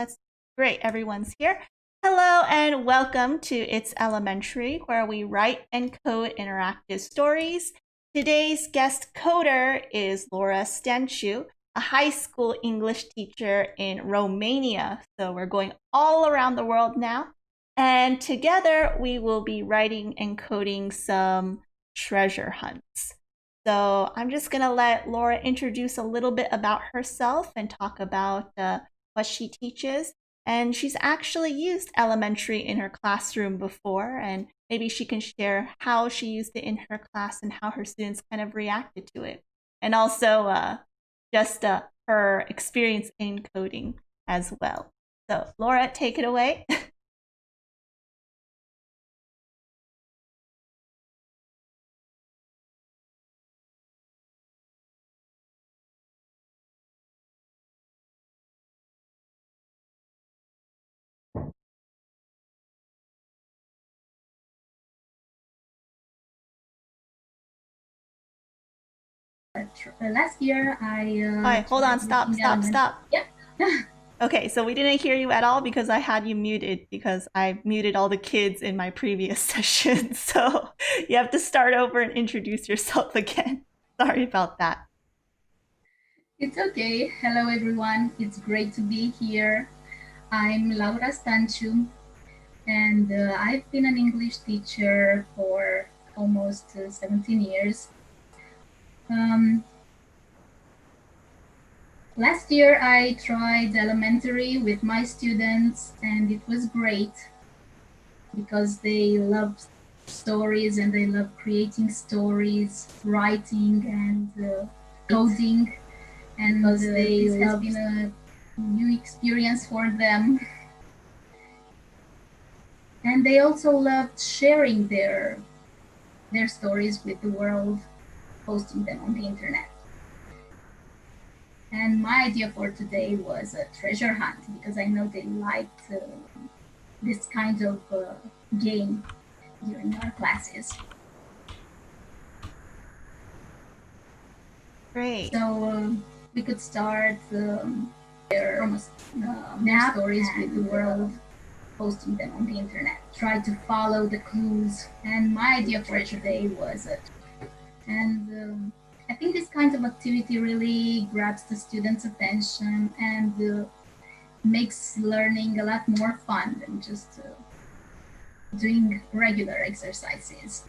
That's great. Everyone's here. Hello and welcome to It's Elementary, where we write and code interactive stories. Today's guest coder is Laura Stanciu, a high school English teacher in Romania. So we're going all around the world now. And together we will be writing and coding some treasure hunts. So I'm just going to let Laura introduce a little bit about herself and talk about what she teaches. And she's actually used Elementary in her classroom before, and maybe she can share how she used it in her class and how her students kind of reacted to it. And also just her experience in coding as well. So Laura, take it away. Last year, All right, hold on, stop. Yeah. Okay, so we didn't hear you at all because I had you muted because I muted all the kids in my previous session. So you have to start over and introduce yourself again. Sorry about that. It's okay. Hello, everyone. It's great to be here. I'm Laura Stanciu, and I've been an English teacher for almost 17 years. Last year, I tried elementary with my students, and it was great because they love stories and they love creating stories, writing, and coding. And because this has been a new experience for them. And they also loved sharing their stories with the world, posting them on the internet. And my idea for today was a treasure hunt because I know they liked this kind of game during our classes. Great. So we could start their stories with the world, posting them on the internet. Try to follow the clues. And my idea for today was it. And I think this kind of activity really grabs the students' attention and makes learning a lot more fun than just doing regular exercises.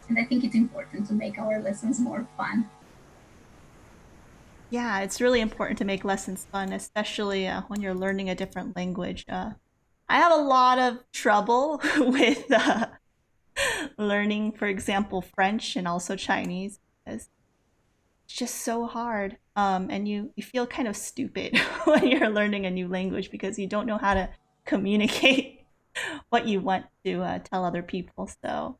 And I think it's important to make our lessons more fun. Yeah, it's really important to make lessons fun, especially when you're learning a different language. I have a lot of trouble with learning, for example, French and also Chinese because it's just so hard. And you feel kind of stupid when you're learning a new language because you don't know how to communicate what you want to tell other people. So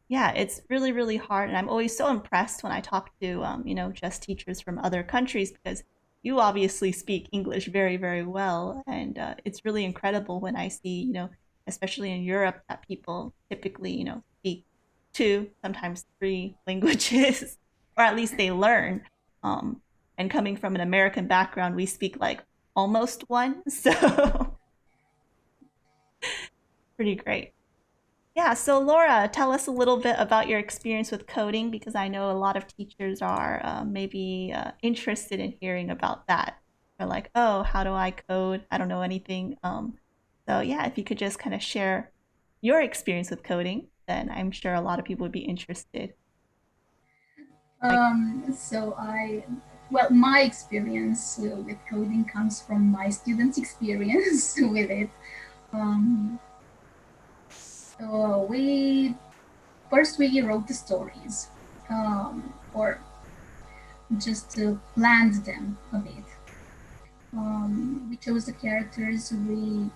yeah, it's really, really hard. And I'm always so impressed when I talk to, just teachers from other countries because you obviously speak English very, very well. And it's really incredible when I see, especially in Europe, that people typically, speak two, sometimes three languages, or at least they learn. Um, and coming from an American background, we speak like almost one. So pretty great. Yeah, so Laura, tell us a little bit about your experience with coding because I know a lot of teachers are maybe interested in hearing about that. They're like, oh, how do I code? I don't know anything. So yeah, if you could just kind of share your experience with coding, then I'm sure a lot of people would be interested. My experience with coding comes from my students' experience with it. Um, so we wrote the stories, or just planned them a bit. We chose the characters, we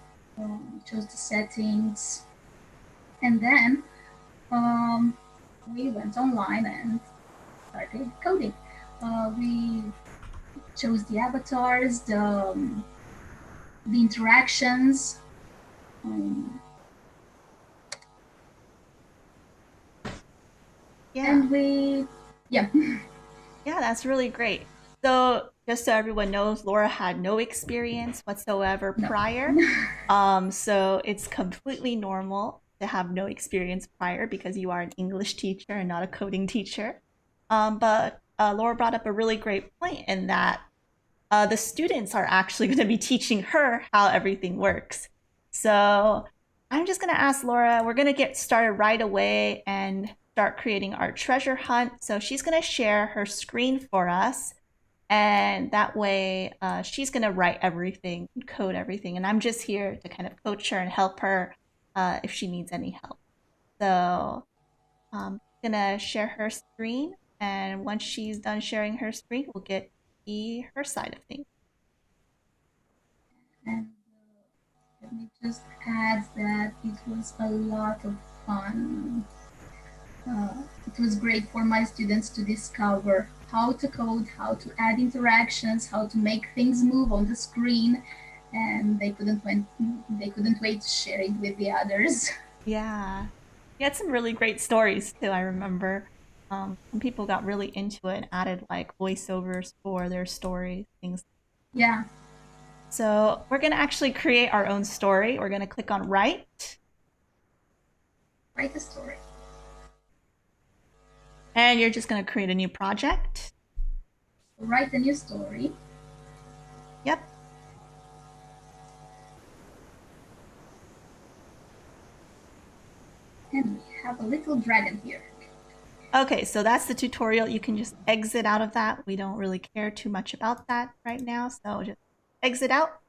chose the settings, and then um, we went online and started coding. We chose the avatars, the interactions. Um, Yeah. and we, yeah. Yeah, that's really great. So just so everyone knows, Laura had no experience whatsoever No. prior. So it's completely normal to have no experience prior because you are an English teacher and not a coding teacher. But Laura brought up a really great point in that the students are actually going to be teaching her how everything works. So I'm just going to ask Laura, we're going to get started right away and start creating our treasure hunt. So she's going to share her screen for us. And that way, she's going to write everything, code everything. And I'm just here to kind of coach her and help her if she needs any help. So I'm going to share her screen. And once she's done sharing her screen, we'll get to see her side of things. And let me just add that it was a lot of fun. It was great for my students to discover how to code, how to add interactions, how to make things move on the screen, and they couldn't wait to share it with the others. Yeah. You had some really great stories too, I remember. Some people got really into it and added like voiceovers for their stories, things. Yeah. So we're going to actually create our own story. We're going to click on write. Write a story. And you're just going to create a new project. Write a new story. Yep. And we have a little dragon here. Okay, so that's the tutorial. You can just exit out of that. We don't really care too much about that right now, so just exit out.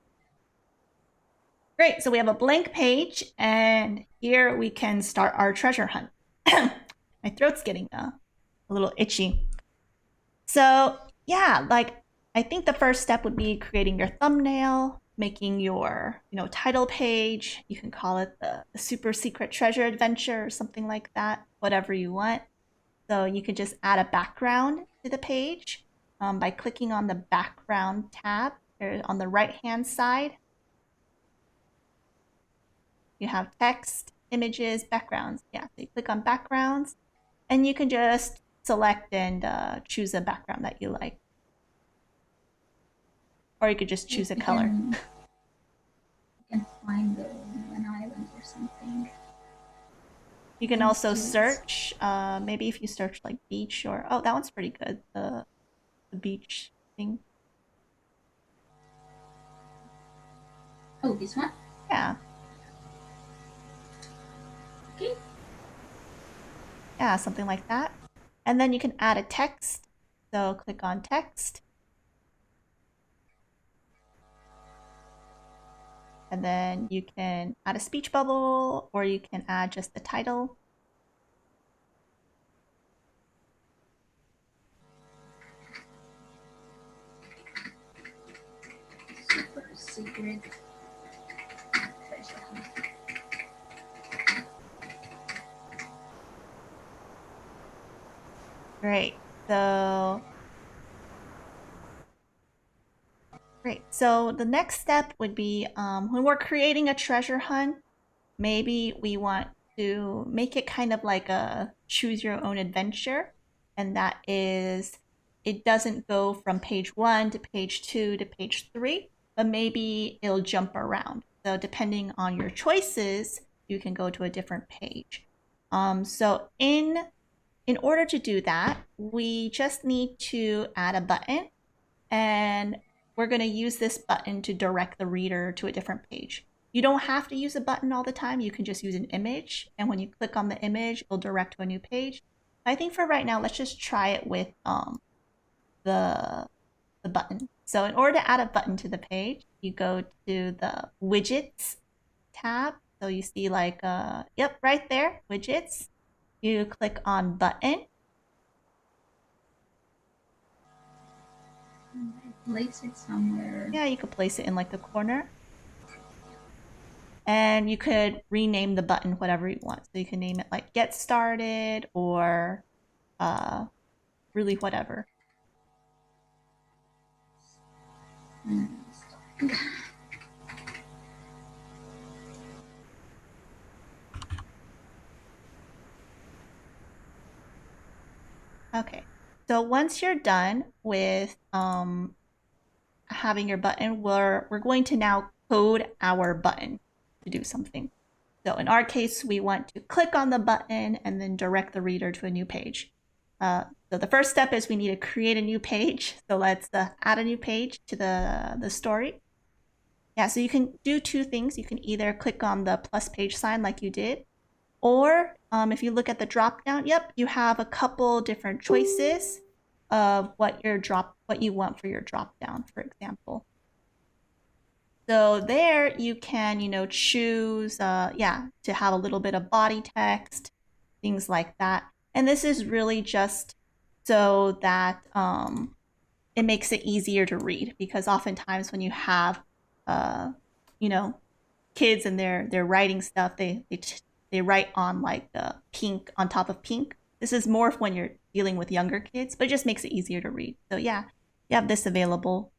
Great, so we have a blank page, and here we can start our treasure hunt. My throat's getting a little itchy. So yeah, like I think the first step would be creating your thumbnail, making your title page. You can call it the super secret treasure adventure or something like that, whatever you want. So you could just add a background to the page by clicking on the background tab on the right hand side. You have text, images, backgrounds. Yeah, so you click on backgrounds and you can just select and choose a background that you like. Or you could just choose a color. You can find an island or something. You can also search, maybe if you search like beach or, oh, that one's pretty good, the beach thing. Oh, this one? Yeah. Okay. Yeah, something like that. And then you can add a text. So click on text. And then you can add a speech bubble, or you can add just the title. Super secret treasure hunt. Great. So the next step would be when we're creating a treasure hunt, maybe we want to make it kind of like a choose your own adventure. And that is, it doesn't go from page 1 to page 2 to page 3, but maybe it'll jump around. So depending on your choices, you can go to a different page. So in order to do that, we just need to add a button, and we're going to use this button to direct the reader to a different page. You don't have to use a button all the time. You can just use an image, and when you click on the image, it'll direct to a new page. I think for right now, let's just try it with the button. So in order to add a button to the page, you go to the widgets tab. So you see like, yep, right there, widgets. You click on button. Place it somewhere. Yeah, you could place it in like the corner. And you could rename the button whatever you want. So you can name it like get started or really whatever. Okay, so once you're done with having your button, we're going to now code our button to do something. So in our case, we want to click on the button and then direct the reader to a new page. So the first step is we need to create a new page. So let's add a new page to the story. Yeah, so you can do two things. You can either click on the plus page sign like you did, or if you look at the drop down, yep, you have a couple different choices of what you want for your drop down, for example. So there you can, choose, to have a little bit of body text, things like that. And this is really just so that it makes it easier to read, because oftentimes when you have, kids and they're writing stuff, they write on like pink on top of pink. This is more when you're dealing with younger kids, but it just makes it easier to read. So yeah, you have this available.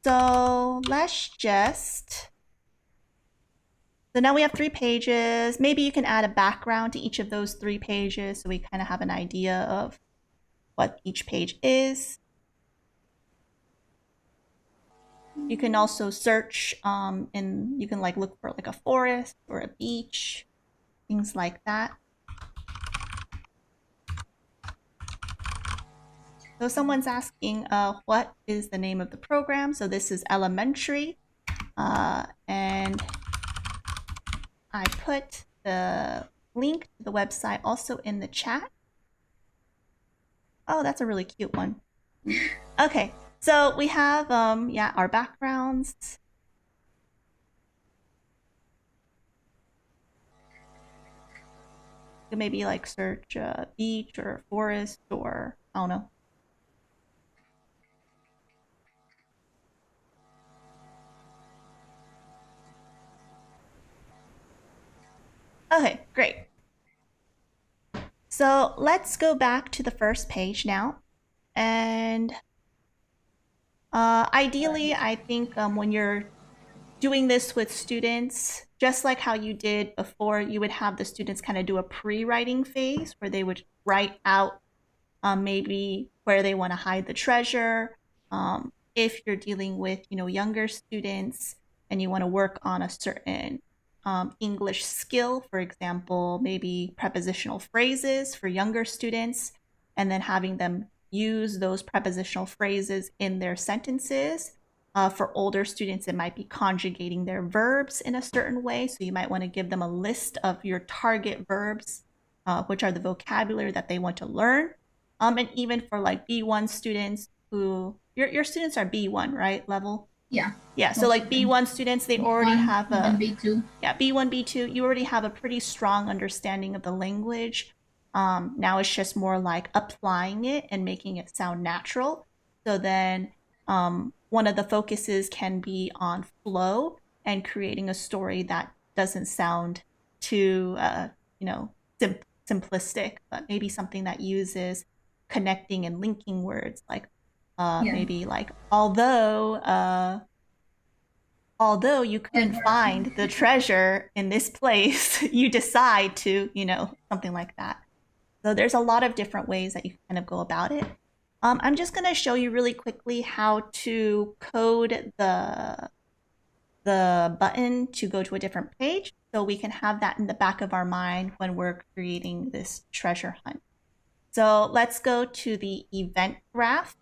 So let's just. So now we have 3 pages. Maybe you can add a background to each of those 3 pages so we kind of have an idea of what each page is. You can also search and you can like look for like a forest or a beach, things like that. So someone's asking, what is the name of the program? So this is Elementari, and I put the link to the website also in the chat. Oh, that's a really cute one. Okay, so we have our backgrounds. You can maybe like search beach or forest or I don't know. Okay, great. So let's go back to the first page now. And ideally, I think when you're doing this with students, just like how you did before, you would have the students kind of do a pre-writing phase where they would write out maybe where they want to hide the treasure. If you're dealing with, younger students and you want to work on a certain English skill, for example, maybe prepositional phrases for younger students, and then having them use those prepositional phrases in their sentences. For older students, it might be conjugating their verbs in a certain way. So you might want to give them a list of your target verbs, which are the vocabulary that they want to learn. And even for like B1 students who, your students are B1, right, level? Yeah. Yeah, so like B1 students, they already have a B2. Yeah, B1, B2, you already have a pretty strong understanding of the language. Now it's just more like applying it and making it sound natural. So then one of the focuses can be on flow and creating a story that doesn't sound too simplistic, but maybe something that uses connecting and linking words like maybe like although you couldn't find the treasure in this place, you decide to, something like that. So there's a lot of different ways that you can kind of go about it. I'm just going to show you really quickly how to code the button to go to a different page so we can have that in the back of our mind when we're creating this treasure hunt. So let's go to the event graph.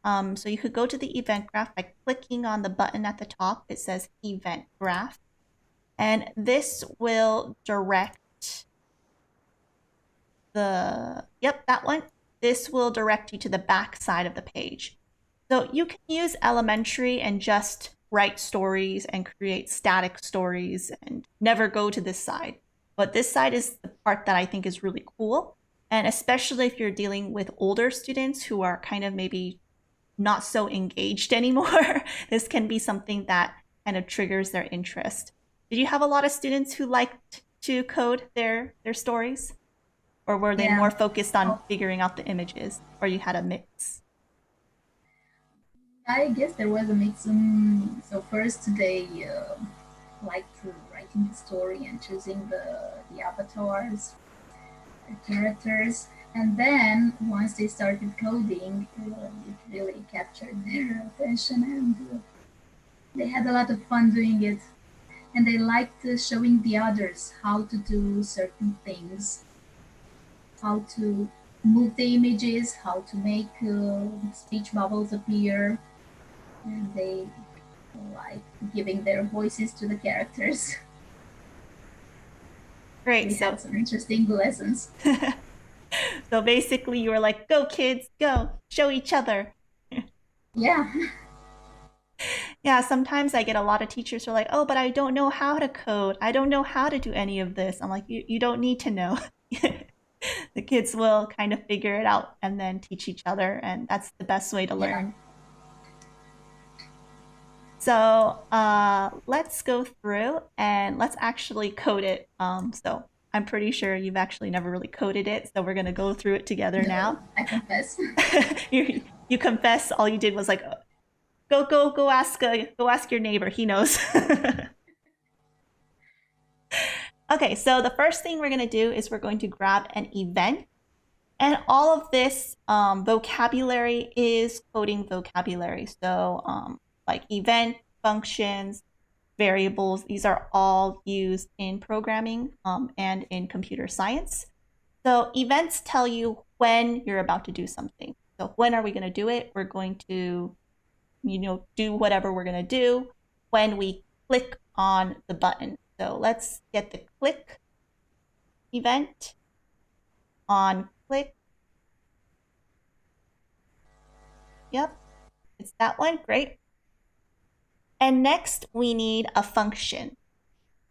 So you could go to the event graph by clicking on the button at the top. It says event graph. And this will direct that one. This will direct you to the back side of the page. So you can use Elementari and just write stories and create static stories and never go to this side. But this side is the part that I think is really cool. And especially if you're dealing with older students who are kind of maybe not so engaged anymore, this can be something that kind of triggers their interest. Did you have a lot of students who liked to code their stories? Or were they more focused on figuring out the images? Or you had a mix? I guess there was a mix. So first they liked writing the story and choosing the avatars, the characters. And then once they started coding, it really captured their attention, and they had a lot of fun doing it. And they liked showing the others how to do certain things, how to move the images, how to make speech bubbles appear, and they like giving their voices to the characters. Great. We had some interesting lessons. So basically, you were like, "Go kids, go! Show each other." Yeah. Yeah, sometimes I get a lot of teachers who are like, "Oh, but I don't know how to code. I don't know how to do any of this." I'm like, "You don't need to know." The kids will kind of figure it out and then teach each other, and that's the best way to learn. So let's go through and let's actually code it. So I'm pretty sure you've actually never really coded it, so we're gonna go through it together now. I confess. You confess all you did was like, go ask your neighbor. He knows. Okay, so the first thing we're gonna do is we're going to grab an event. And all of this vocabulary is coding vocabulary. So like event, functions, variables, these are all used in programming and in computer science. So events tell you when you're about to do something. So when are we going to do it? We're going to, do whatever we're going to do when we click on the button. So let's get the click event on click. Yep, it's that one. Great. And next we need a function.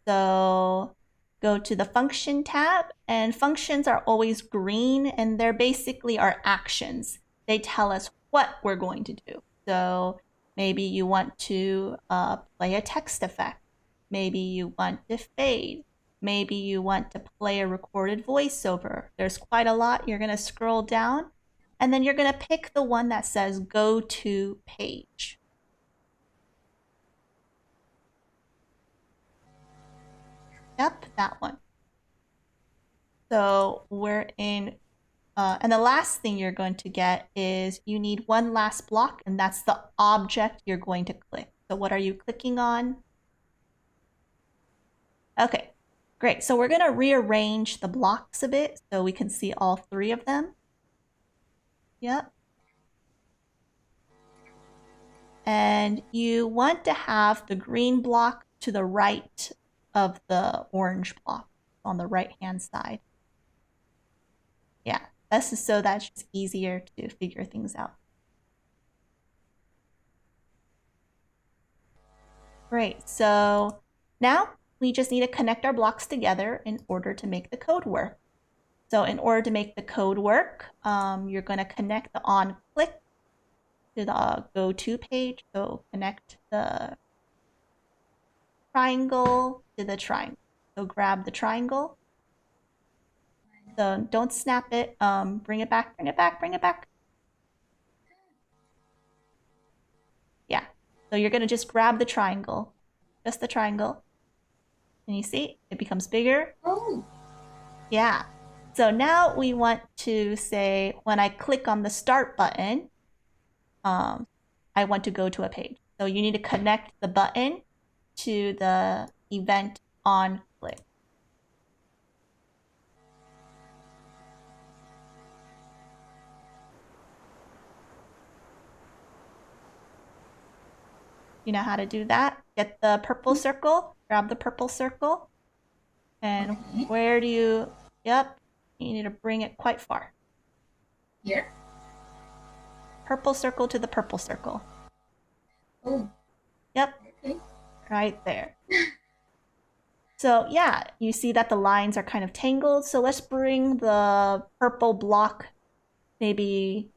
So go to the function tab, and functions are always green, and they're basically our actions. They tell us what we're going to do. So maybe you want to play a text effect. Maybe you want to fade. Maybe you want to play a recorded voiceover. There's quite a lot. You're going to scroll down, and then you're going to pick the one that says go to page. Yep, that one. So we're in, and the last thing you're going to get is you need one last block, and that's the object you're going to click. So what are you clicking on? Okay, great. So we're going to rearrange the blocks a bit so we can see all three of them. Yep. And you want to have the green block to the right of the orange block on the right-hand side. Yeah, this is so that's just easier to figure things out. Great, so now we just need to connect our blocks together in order to make the code work. So in order to make the code work, you're going to connect the on click to the go to page. So connect the triangle to the triangle. So grab the triangle. So don't snap it. Bring it back, bring it back, bring it back. Yeah. So you're going to just grab the triangle, just the triangle. And you see, it becomes bigger. Oh. Yeah. So now we want to say, when I click on the start button, I want to go to a page. So you need to connect the button to the event on click. You know how to do that? Get the purple circle, grab the purple circle. And okay. Where do you, yep, you need to bring it quite far. Here? Purple circle to the purple circle. Oh. Yep, okay. Right there. So yeah, you see that the lines are kind of tangled. So let's bring the purple block maybe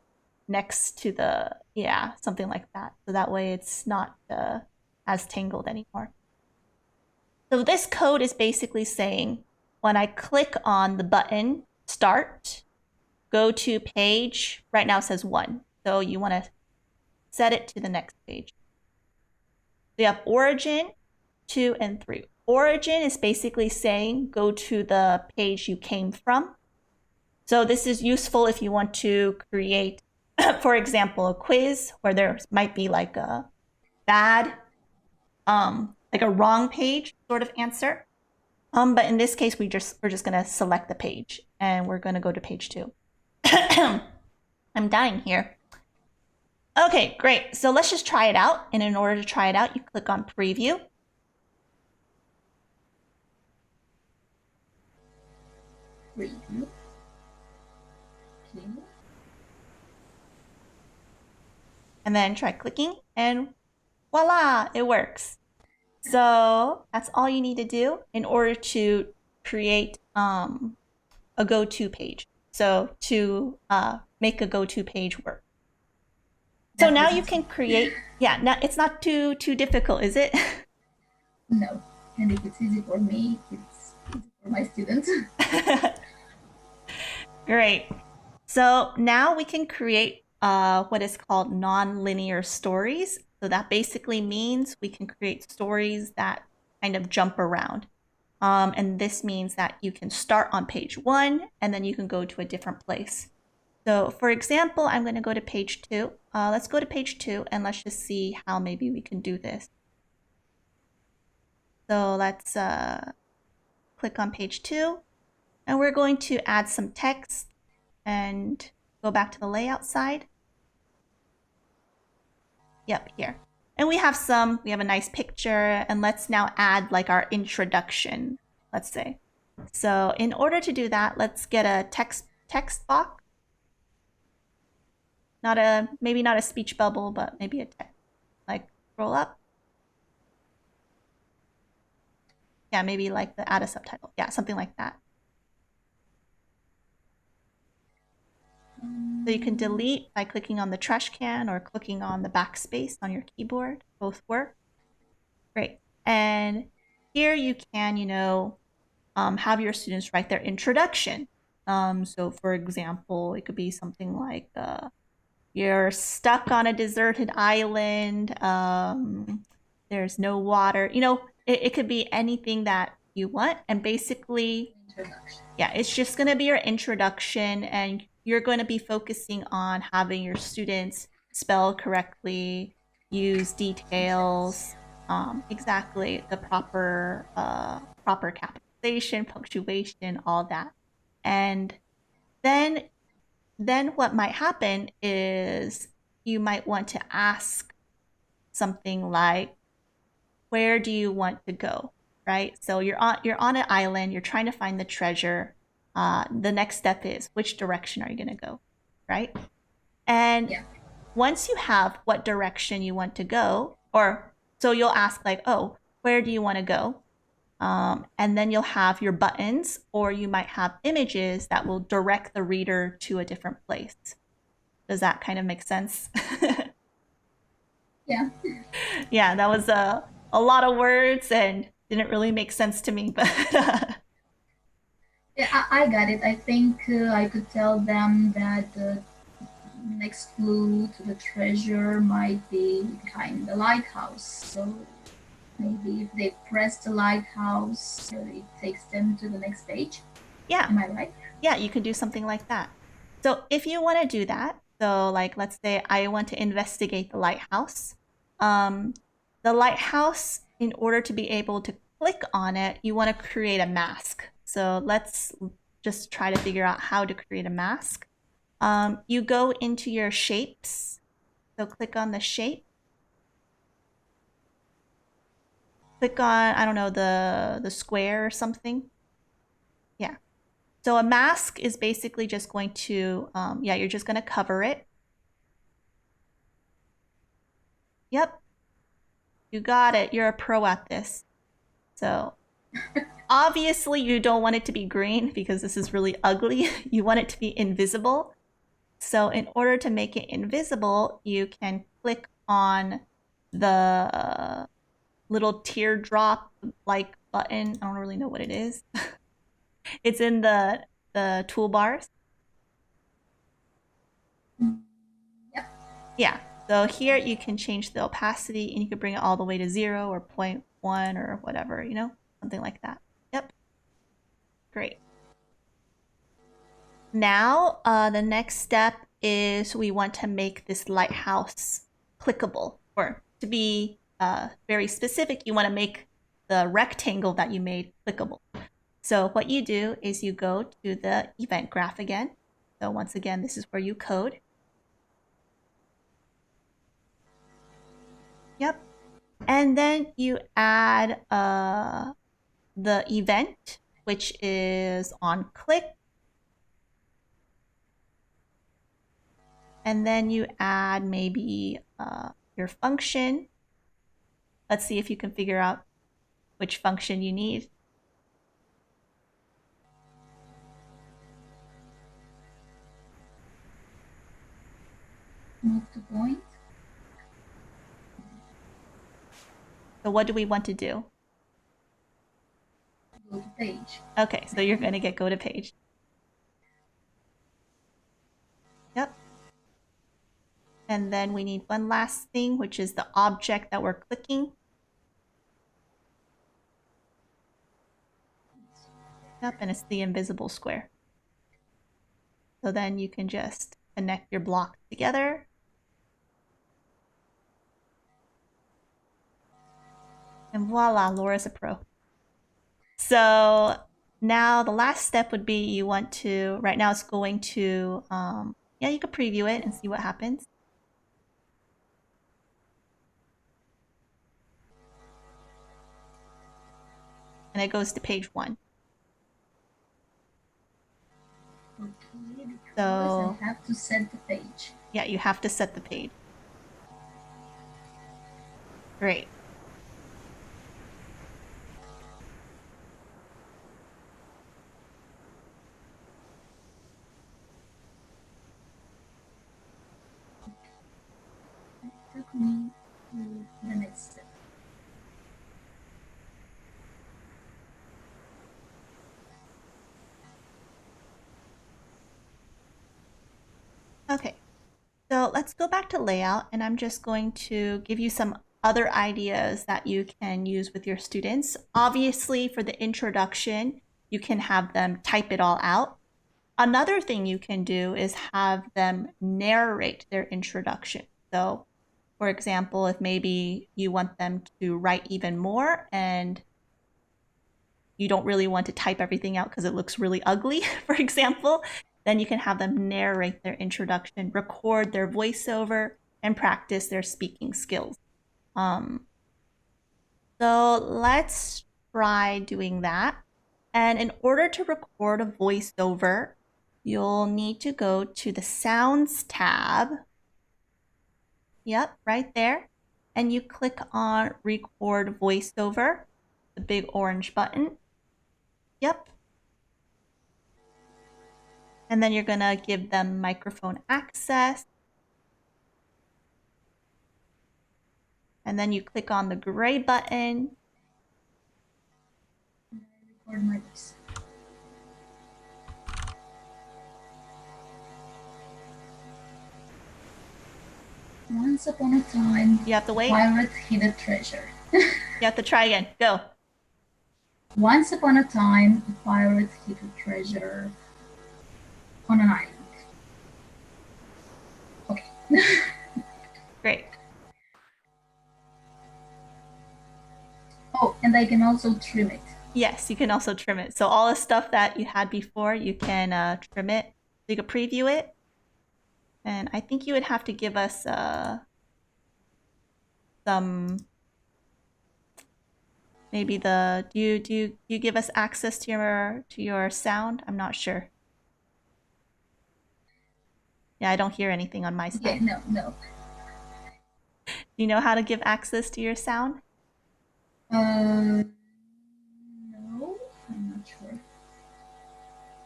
next to the, yeah, something like that. So that way it's not as tangled anymore. So this code is basically saying, when I click on the button, start, go to page, right now it says 1. So you want to set it to the next page. So you have origin, 2, and 3. Origin is basically saying, go to the page you came from. So this is useful if you want to create, for example, a quiz where there might be like a bad, like a wrong page sort of answer. But in this case, we're just gonna select the page and we're gonna go to page 2. I'm dying here. Okay, great. So let's just try it out. And in order to try it out, you click on preview. Preview. Okay. And then try clicking and voila, it works. So that's all you need to do in order to create a go-to page. So to make a go-to page work. So now you can create, now it's not too difficult, is it? No, and if it's easy for me, it's easy for my students. Great. So now we can create what is called non-linear stories. So that basically means we can create stories that kind of jump around. And this means that you can start on page 1 and then you can go to a different place. So for example, I'm going to go to page 2. Let's go to page 2 and let's just see how maybe we can do this. So let's click on page 2 and we're going to add some text and go back to the layout side. Yep, here. And we have a nice picture, and let's now add like our introduction, let's say. So in order to do that, let's get a text box. Maybe not a speech bubble, but maybe a text. Like scroll up. Yeah, maybe like the add a subtitle. Yeah, something like that. So you can delete by clicking on the trash can or clicking on the backspace on your keyboard. Both work. Great. And here you can, have your students write their introduction. So for example, it could be something like, you're stuck on a deserted island. There's no water. It could be anything that you want. And basically, it's just going to be your introduction, and you're going to be focusing on having your students spell correctly, use details, exactly the proper capitalization, punctuation, all that. And then what might happen is you might want to ask something like, where do you want to go? Right? So you're on an island, you're trying to find the treasure. The next step is, which direction are you going to go? Right? And once you have what direction you want to go, so you'll ask like, oh, where do you want to go? And then you'll have your buttons, or you might have images that will direct the reader to a different place. Does that kind of make sense? Yeah. Yeah, that was a lot of words and didn't really make sense to me, but Yeah, I got it. I think I could tell them that the next clue to the treasure might be behind the lighthouse. So maybe if they press the lighthouse, it takes them to the next page. Yeah. Am I right? Yeah, you can do something like that. So if you want to do that, so like let's say I want to investigate the lighthouse. The lighthouse, in order to be able to click on it, you want to create a mask. So let's just try to figure out how to create a mask. You go into your shapes. So click on the shape. Click on, I don't know, the square or something. Yeah. So a mask is basically just going to, you're just going to cover it. Yep. You got it. You're a pro at this. So obviously you don't want it to be green because this is really ugly. You want it to be invisible. So in order to make it invisible, you can click on the little teardrop like button. I don't really know what it is. It's in the toolbars. Yep. Yeah. So here you can change the opacity and you can bring it all the way to 0 or 0.1 or whatever, something like that. Yep. Great. now the next step is we want to make this lighthouse clickable. Or to be very specific, you want to make the rectangle that you made clickable. So what you do is you go to the event graph again. So once again, this is where you code. Yep. And then you add the event, which is on click. And then you add maybe your function. Let's see if you can figure out which function you need. Move to point. So what do we want to do? Go to page. Okay, so you're going to get go to page. Yep. And then we need one last thing, which is the object that we're clicking. Yep, and it's the invisible square. So then you can just connect your blocks together. And voila, Laura's a pro. So now the last step would be you want to, right now it's going to, yeah, you could preview it and see what happens. And it goes to page 1. Okay, so I have to set the page. Yeah, you have to set the page. Great. It took me to the next step. Okay, so let's go back to layout, and I'm just going to give you some other ideas that you can use with your students. Obviously, for the introduction, you can have them type it all out. Another thing you can do is have them narrate their introduction. So, for example, if maybe you want them to write even more and you don't really want to type everything out because it looks really ugly, for example, then you can have them narrate their introduction, record their voiceover, and practice their speaking skills. So let's try doing that. And in order to record a voiceover, you'll need to go to the Sounds tab. Yep, right there. And you click on Record Voiceover, the big orange button. Yep. And then you're going to give them microphone access. And then you click on the gray button. Record my voice. Once upon a time, You have to wait. pirate hid a treasure. You have to try again. Go. Once upon a time, a pirate hid a treasure on an island. Okay. Great. Oh, and I can also trim it. Yes, you can also trim it. So all the stuff that you had before, you can trim it. So you can preview it. And I think you would have to give us some, maybe the, do you give us access to your sound? I'm not sure. Yeah, I don't hear anything on my side. Yeah, no. Do you know how to give access to your sound? No, I'm not sure.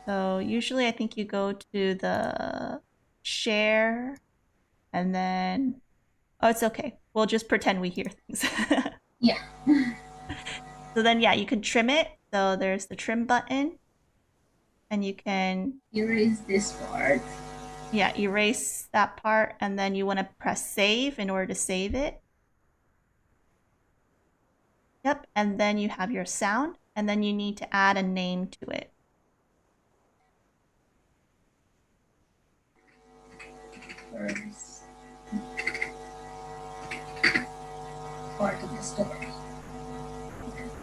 So usually I think you go to the share and then, oh, it's okay. We'll just pretend we hear things. Yeah. So then, yeah, you can trim it. So there's the trim button and you can Erase this part. Yeah, erase that part, and then you want to press save in order to save it. Yep, and then you have your sound, and then you need to add a name to it. first part of the story.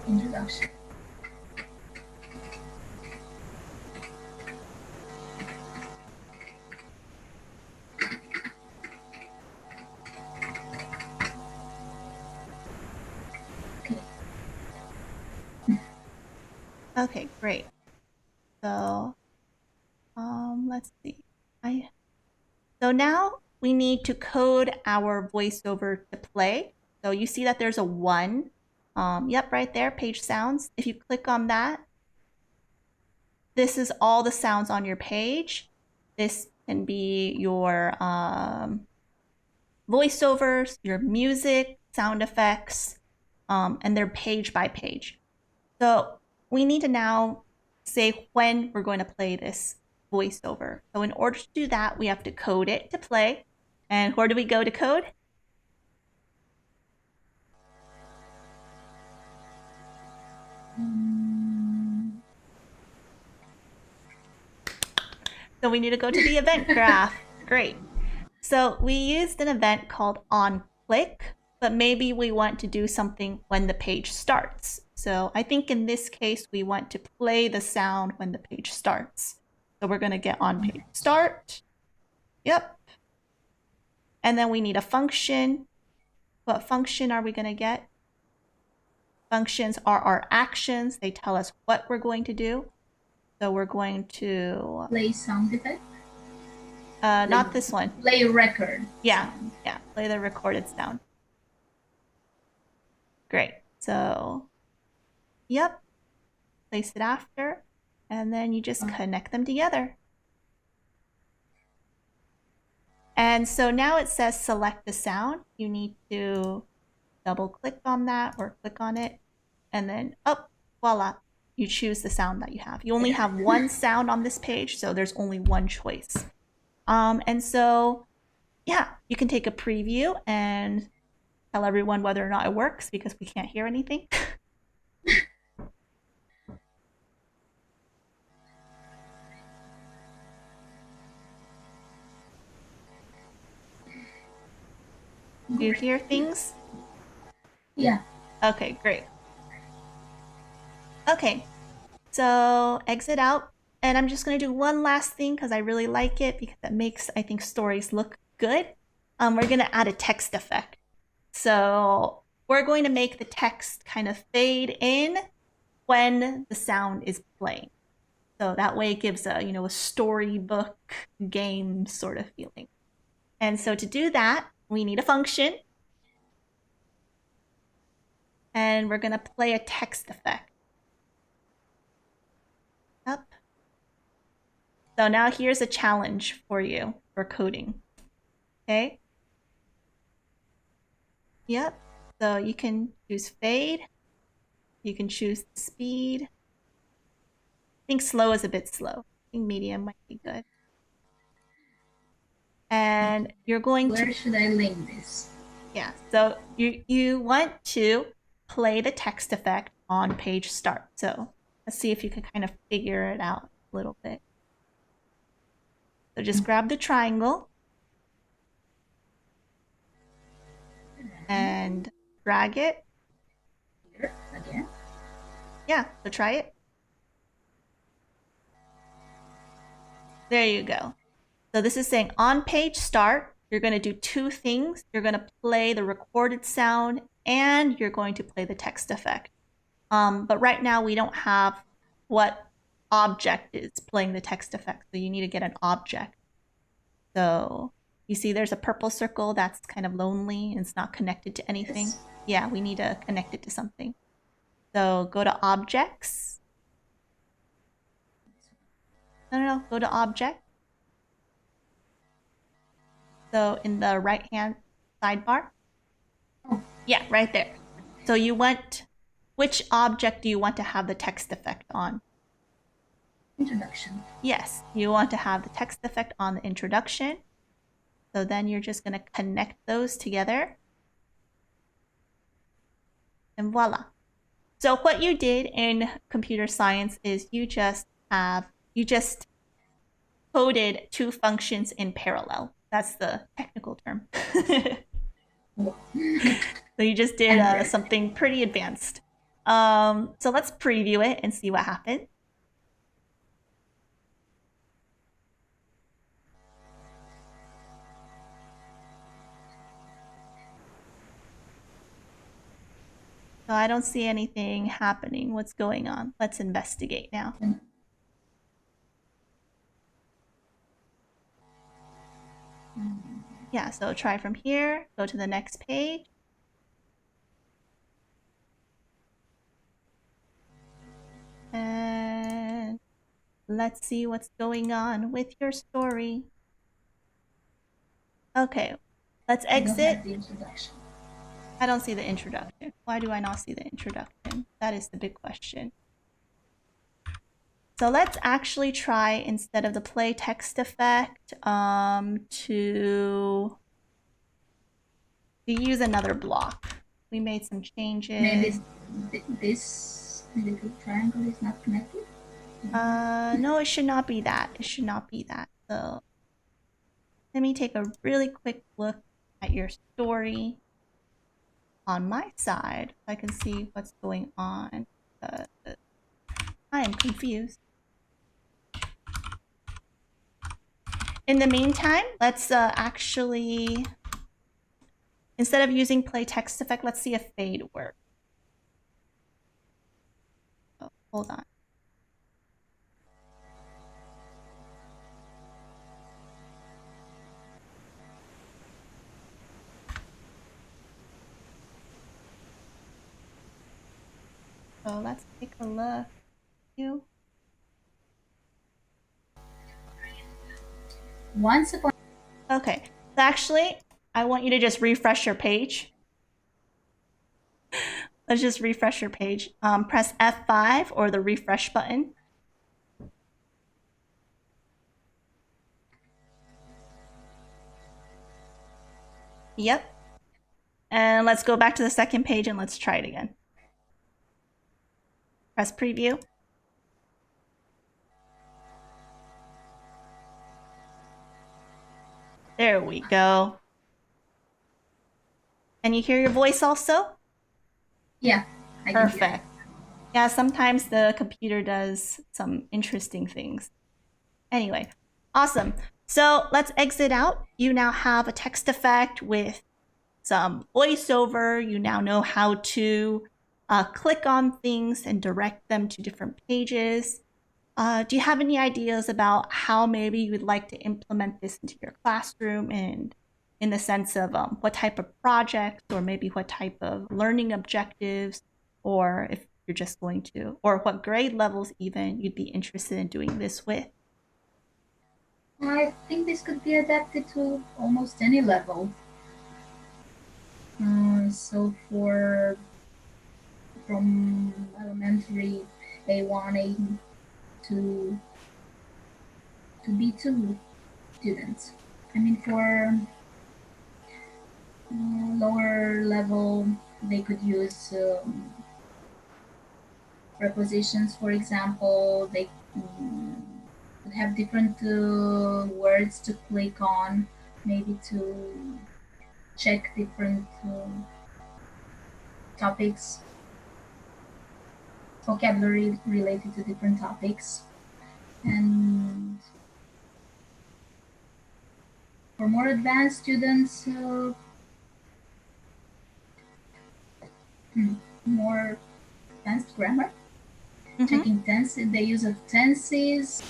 Introduction. Okay, great. So, let's see. So now we need to code our voiceover to play. So you see that there's a 1. Yep, right there, page sounds. If you click on that, this is all the sounds on your page. This can be your voiceovers, your music, sound effects, and they're page by page. So we need to now say when we're going to play this voiceover. So in order to do that, we have to code it to play. And where do we go to code? So we need to go to the event graph. Great. So we used an event called onClick, but maybe we want to do something when the page starts. So I think in this case, we want to play the sound when the page starts. So we're going to get on page start. Yep. And then we need a function. What function are we going to get? Functions are our actions. They tell us what we're going to do. So we're going to play sound effect. Not this one. Play record. Yeah, sound. Yeah. Play the recorded sound. Great. So, yep. Place it after, and then you just connect them together. And so now it says select the sound. You need to double click on that or click on it, and then voila. You choose the sound that you have. You only have one sound on this page, so there's only one choice. And so, yeah, you can take a preview and tell everyone whether or not it works because we can't hear anything. Do you hear things? Yeah. Okay, great. Okay, so exit out. And I'm just going to do one last thing because I really like it because it makes, I think, stories look good. We're going to add a text effect. So we're going to make the text kind of fade in when the sound is playing. So that way it gives a, a storybook game sort of feeling. And so to do that, we need a function. And we're going to play a text effect. Up. So now here's a challenge for you for coding. Okay? Yep. So you can choose fade. You can choose speed. I think slow is a bit slow. I think medium might be good. And you're going to... Where should I link this? Yeah, so you want to play the text effect on page start. So let's see if you can kind of figure it out a little bit. So just grab the triangle and drag it. Here again? Yeah, so try it. There you go. So this is saying on page start, you're going to do 2 things. You're going to play the recorded sound and you're going to play the text effect. But right now we don't have what object is playing the text effect. So you need to get an object. So you see there's a purple circle that's kind of lonely and it's not connected to anything. Yes. Yeah, we need to connect it to something. So go to objects. No, go to object. So in the right-hand sidebar. Oh. Yeah, right there. So you want, which object do you want to have the text effect on? Introduction. Yes, you want to have the text effect on the introduction. So then you're just going to connect those together. And voila. So what you did in computer science is you just coded 2 functions in parallel. That's the technical term. Wow. So you just did something pretty advanced. So let's preview it and see what happens. So I don't see anything happening. What's going on? Let's investigate now. Yeah, so try from here, go to the next page. And let's see what's going on with your story. Okay, let's exit. I don't see the introduction. Why do I not see the introduction? That is the big question. So let's actually try, instead of the play text effect, to use another block. We made some changes. Maybe this little triangle is not connected? No, it should not be that. It should not be that. So let me take a really quick look at your story on my side so I can see what's going on. I am confused. In the meantime, let's actually, instead of using play text effect, let's see if fade works. Oh, hold on. So let's take a look. Once upon. Okay, so actually, I want you to just refresh your page. Let's just refresh your page. Press F5 or the refresh button. Yep. And let's go back to the second page and let's try it again. Press preview. There we go. Can you hear your voice also? Yeah. Perfect. Yeah, sometimes the computer does some interesting things. Anyway, awesome. So let's exit out. You now have a text effect with some voiceover. You now know how to click on things and direct them to different pages. Do you have any ideas about how maybe you would like to implement this into your classroom, and in the sense of what type of projects, or maybe what type of learning objectives, or if you're just going to, or what grade levels even you'd be interested in doing this with? I think this could be adapted to almost any level. So from elementary A1, A2 to B2 students. I mean, for lower level, they could use prepositions, for example. They could have different words to click on, maybe to check different topics, vocabulary related to different topics. And for more advanced students, more advanced grammar, checking tenses, the use of tenses,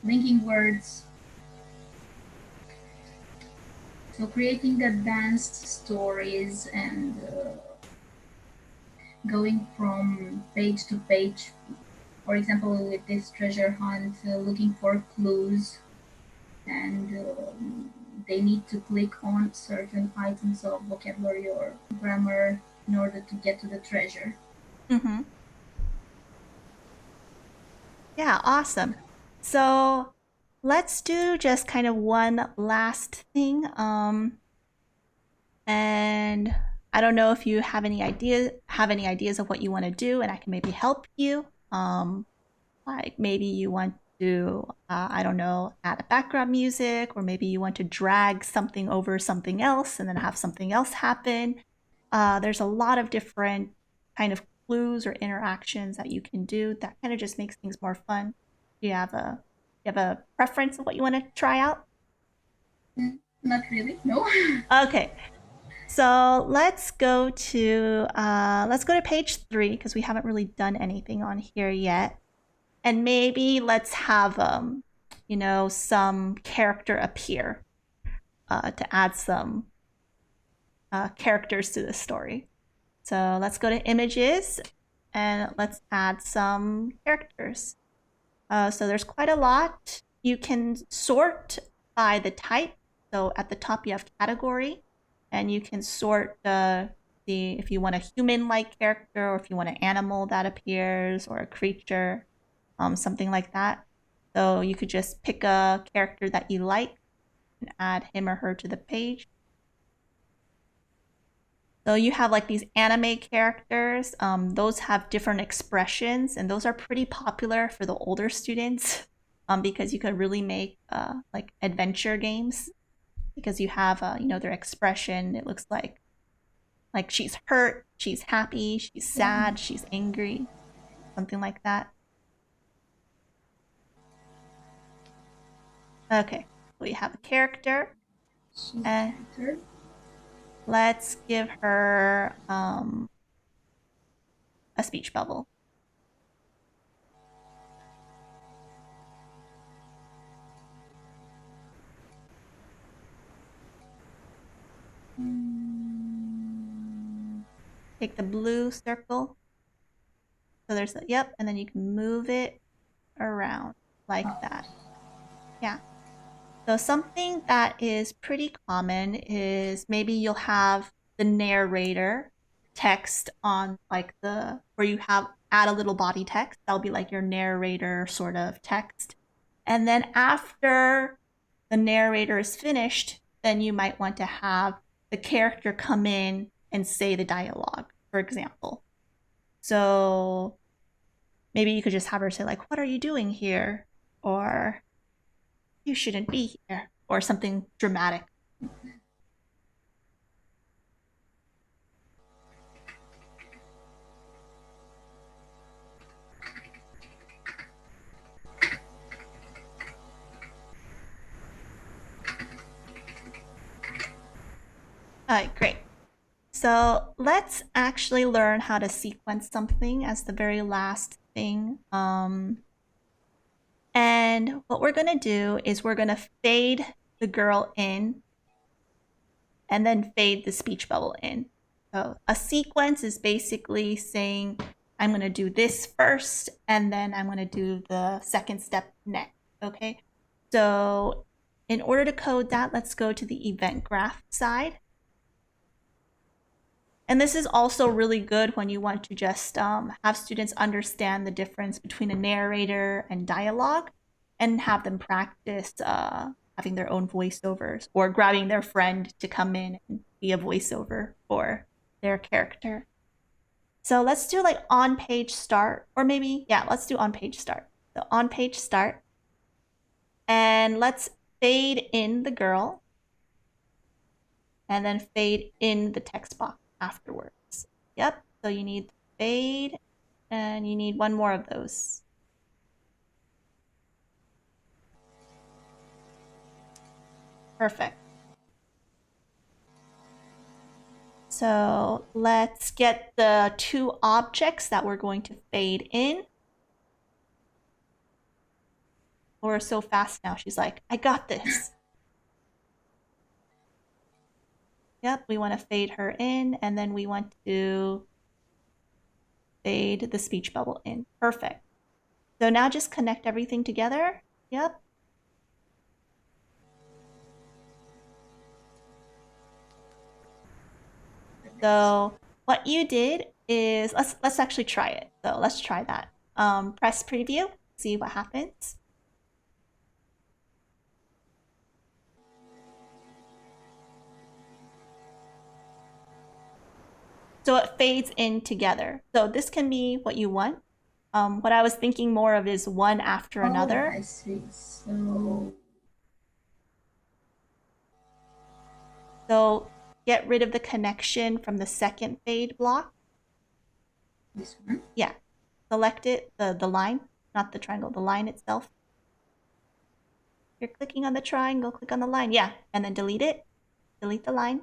linking words. So creating advanced stories and going from page to page. For example, with this treasure hunt, looking for clues, and they need to click on certain items of vocabulary or grammar in order to get to the treasure. Yeah, awesome. So let's do just kind of one last thing. And I don't know if you have any ideas of what you want to do, and I can maybe help you. Like maybe you want to, I don't know, add a background music, or maybe you want to drag something over something else and then have something else happen. There's a lot of different kind of clues or interactions that you can do that kind of just makes things more fun. Do you have a preference of what you want to try out? Not really, no. Okay. So let's go to page 3 because we haven't really done anything on here yet. And maybe let's have some character appear to add some characters to the story. So let's go to images and let's add some characters. So there's quite a lot. You can sort by the type. So at the top you have category, and you can sort if you want a human-like character, or if you want an animal that appears, or a creature, something like that. So you could just pick a character that you like and add him or her to the page. So you have like these anime characters. Those have different expressions, and those are pretty popular for the older students because you could really make like adventure games because you have their expression. It looks like she's hurt, she's happy, she's sad, she's angry, something like that. Okay, we have a character. Let's give her a speech bubble. Take the blue circle. So there's yep, and then you can move it around like that. Yeah. So something that is pretty common is maybe you'll have the narrator text on like where you have add a little body text. That'll be like your narrator sort of text. And then after the narrator is finished, then you might want to have the character come in and say the dialogue, for example. So maybe you could just have her say like, "What are you doing here?" Or "You shouldn't be here," or something dramatic. All right, great. So let's actually learn how to sequence something as the very last thing. And what we're going to do is we're going to fade the girl in and then fade the speech bubble in. So a sequence is basically saying, I'm going to do this first, and then I'm going to do the second step next. Okay. So in order to code that, let's go to the event graph side. And this is also really good when you want to just have students understand the difference between a narrator and dialogue and have them practice having their own voiceovers or grabbing their friend to come in and be a voiceover for their character. So let's do like on page start, or maybe, yeah, let's do on page start. So on page start. And let's fade in the girl and then fade in the text box afterwards. Yep, so you need fade and you need one more of those. Perfect. So let's get the two objects that we're going to fade in. Laura's so fast now. She's like, I got this. Yep, we want to fade her in, and then we want to fade the speech bubble in. Perfect. So now just connect everything together. Yep. So what you did is, let's actually try it. So let's try that. Press preview, see what happens. So it fades in together. So this can be what you want. What I was thinking more of is one after Oh, another. I see. So So get rid of the connection from the second fade block. this one. Yeah, select it, the line, not the triangle, the line itself. You're clicking on the triangle, click on the line. Yeah, and then delete it. Delete the line.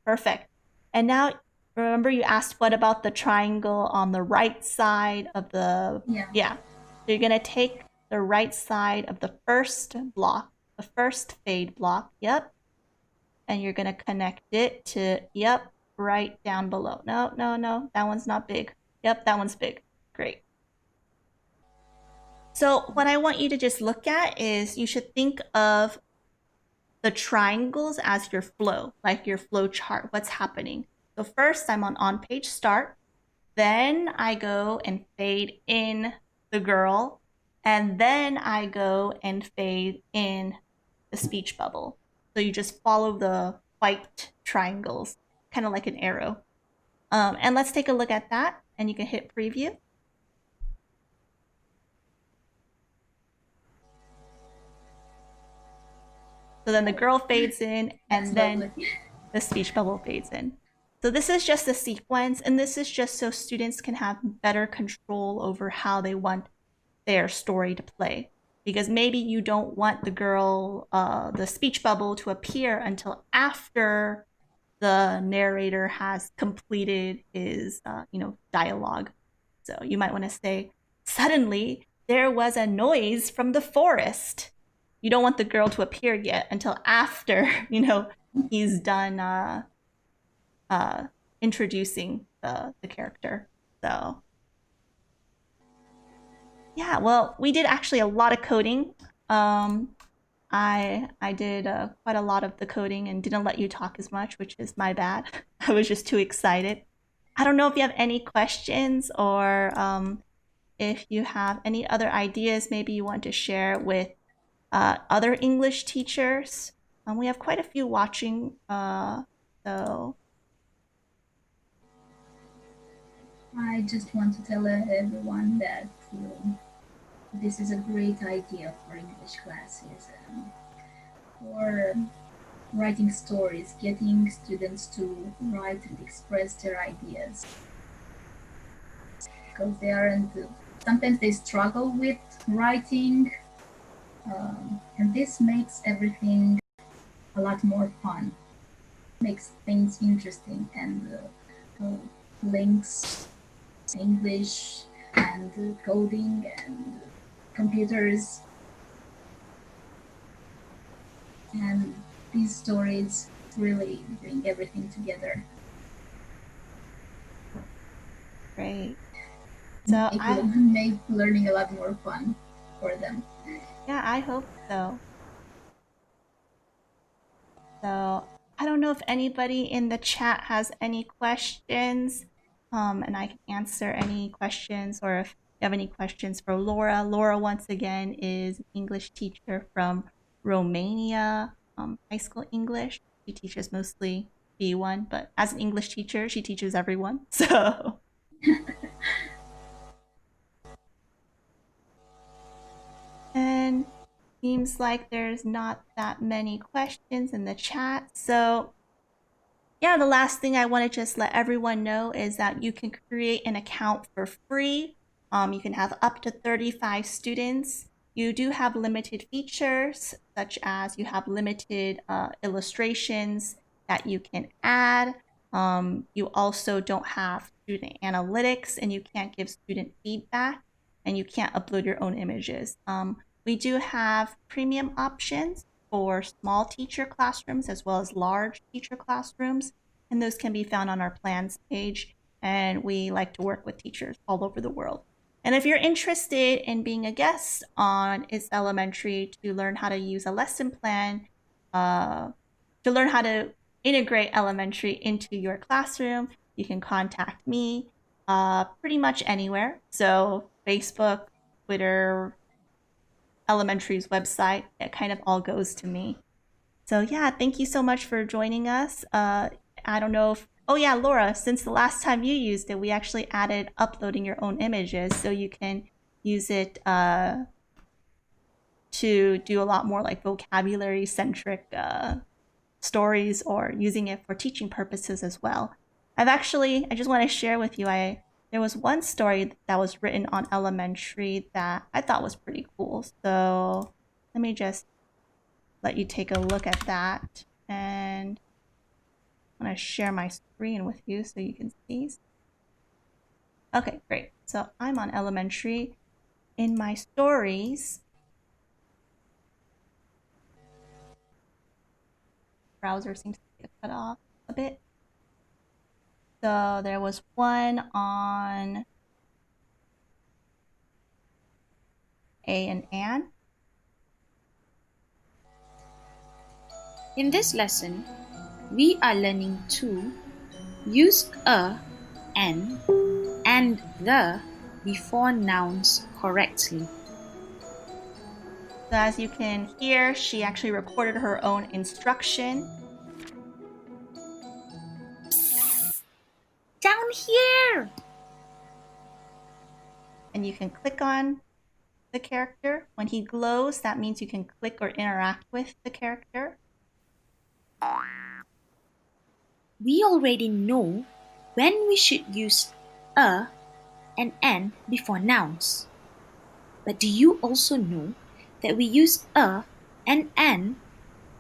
Perfect. And now remember you asked what about the triangle on the right side of the, Yeah. yeah. So you're gonna take the right side of the first block, the first fade block, yep. And you're gonna connect it to, yep, right down below. No, no, no, that one's not big. Yep, that one's big. Great. So what I want you to just look at is you should think of the triangles as your flow, like your flow chart, what's happening. So first I'm on page start, then I go and fade in the girl, and then I go and fade in the speech bubble. So you just follow the white triangles, kind of like an arrow. And let's take a look at that, and you can hit preview. So then the girl fades in, and then the speech bubble fades in. So this is just a sequence, and this is just so students can have better control over how they want their story to play. Because maybe you don't want the girl, the speech bubble to appear until after the narrator has completed his, dialogue. So you might want to say, suddenly there was a noise from the forest. You don't want the girl to appear yet until after, he's done uh, introducing the character. So yeah, well, we did actually a lot of coding. Um, I did quite a lot of the coding and didn't let you talk as much, which is my bad. I was just too excited. I don't know if you have any questions or if you have any other ideas maybe you want to share with other English teachers. We have quite a few watching, so I just want to tell everyone that this is a great idea for English classes for writing stories, getting students to write and express their ideas because they aren't. Sometimes they struggle with writing, and this makes everything a lot more fun, makes things interesting, and links English and coding and computers, and these stories really bring everything together. great. So Make learning a lot more fun for them. yeah, I hope so. So I don't know if anybody in the chat has any questions, and I can answer any questions, or if you have any questions for Laura. Laura, once again, is an English teacher from Romania, high school English. She teaches mostly B1, but as an English teacher, she teaches everyone. So and seems like there's not that many questions in the chat. So yeah, the last thing I want to just let everyone know is that you can create an account for free. You can have up to 35 students. You do have limited features, such as you have limited illustrations that you can add. You also don't have student analytics, and you can't give student feedback, and you can't upload your own images. We do have premium options for small teacher classrooms as well as large teacher classrooms, and those can be found on our plans page. And we like to work with teachers all over the world. And if you're interested in being a guest on It's Elementary to learn how to use a lesson plan, to learn how to integrate elementary into your classroom, you can contact me pretty much anywhere. So Facebook, Twitter, Elementary's website, it kind of all goes to me. So yeah, thank you so much for joining us. I don't know if Oh yeah, Laura, since the last time you used it, we actually added uploading your own images, so you can use it to do a lot more like vocabulary centric stories, or using it for teaching purposes as well. I just want to share with you, there was one story that was written on Elementary that I thought was pretty cool. So let me just let you take a look at that. And I'm going to share my screen with you so you can see. Okay, great. So I'm on Elementary. In my stories, browser seems to get cut off a bit. So there was one on A and Anne. In this lesson, we are learning to use a, an, and the before nouns correctly. So as you can hear, she actually recorded her own instruction. Down here! And you can click on the character. When he glows, that means you can click or interact with the character. We already know when we should use a and an before nouns. But do you also know that we use a and an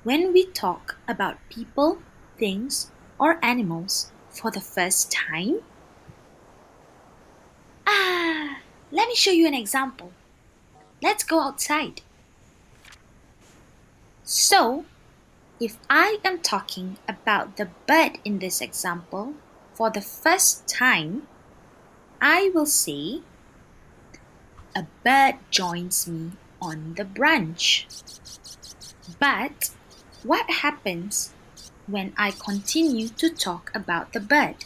when we talk about people, things, or animals for the first time? Let me show you an example. Let's go outside. So, if I am talking about the bird in this example for the first time, I will say, a bird joins me on the branch. But what happens when I continue to talk about the bird?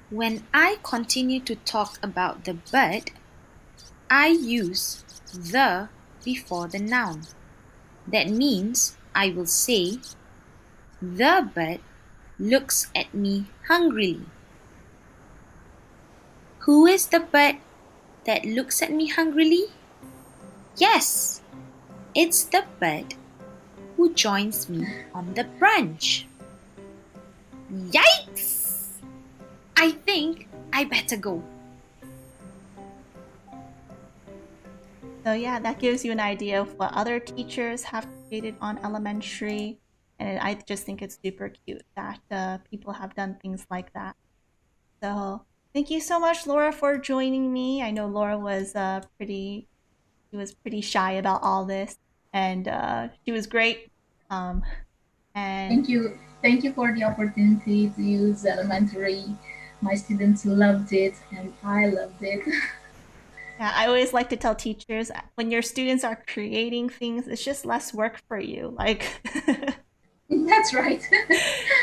When I continue to talk about the bird, I use the before the noun. That means I will say, the bird looks at me hungrily. Who is the bird that looks at me hungrily? Yes, it's the bird who joins me on the branch. Yikes! I think I better go. So yeah, that gives you an idea of what other teachers have created on Elementary. And I just think it's super cute that people have done things like that. So thank you so much, Laura, for joining me. I know Laura was pretty shy about all this, and she was great. And Thank you for the opportunity to use Elementary. My students loved it, and I loved it. yeah, I always like to tell teachers, when your students are creating things, it's just less work for you. Like, That's right.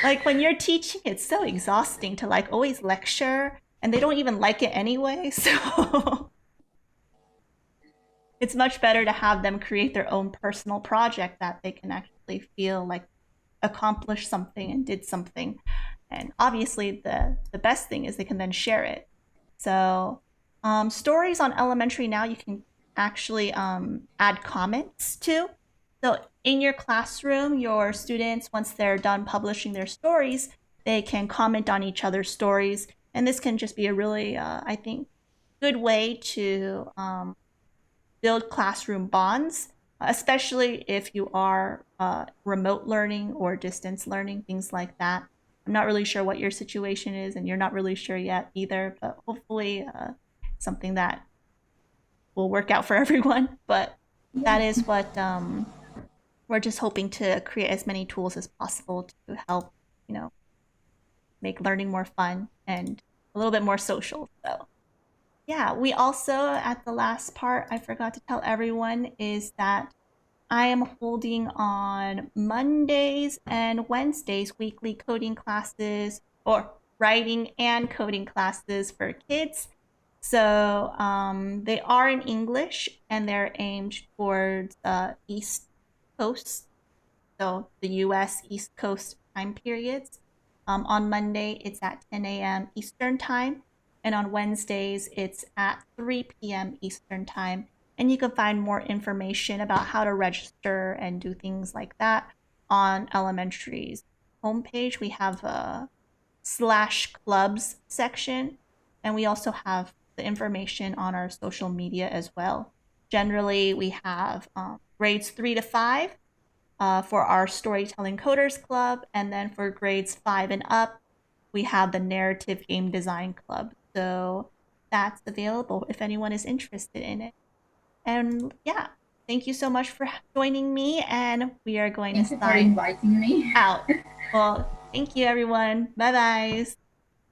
like when you're teaching, it's so exhausting to like always lecture, and they don't even like it anyway. So it's much better to have them create their own personal project that they can actually feel like accomplished something and did something. And obviously, the best thing is they can then share it. So stories on Elementary now, you can actually add comments to. So in your classroom, your students, once they're done publishing their stories, they can comment on each other's stories. And this can just be a really, I think, good way to build classroom bonds, especially if you are remote learning or distance learning, things like that. I'm not really sure what your situation is, and you're not really sure yet either, but hopefully something that will work out for everyone. But that is what we're just hoping to create as many tools as possible to help, make learning more fun and a little bit more social. So yeah, we also, at the last part, I forgot to tell everyone, is that I am holding on Mondays and Wednesdays weekly coding classes, or writing and coding classes for kids. So they are in English, and they're aimed towards East Coast, so the US East Coast time periods. On Monday, it's at 10 a.m. Eastern Time, and on Wednesdays, it's at 3 p.m. Eastern Time. And you can find more information about how to register and do things like that on Elementary's homepage. We have a /clubs section, and we also have the information on our social media as well. Generally, we have grades 3 to 5 for our Storytelling Coders Club, and then for grades 5 and up, we have the Narrative Game Design Club. So that's available if anyone is interested in it. And yeah, thank you so much for joining me, and we are going Thank to you for sign inviting me. out. Well, thank you, everyone. Bye bye.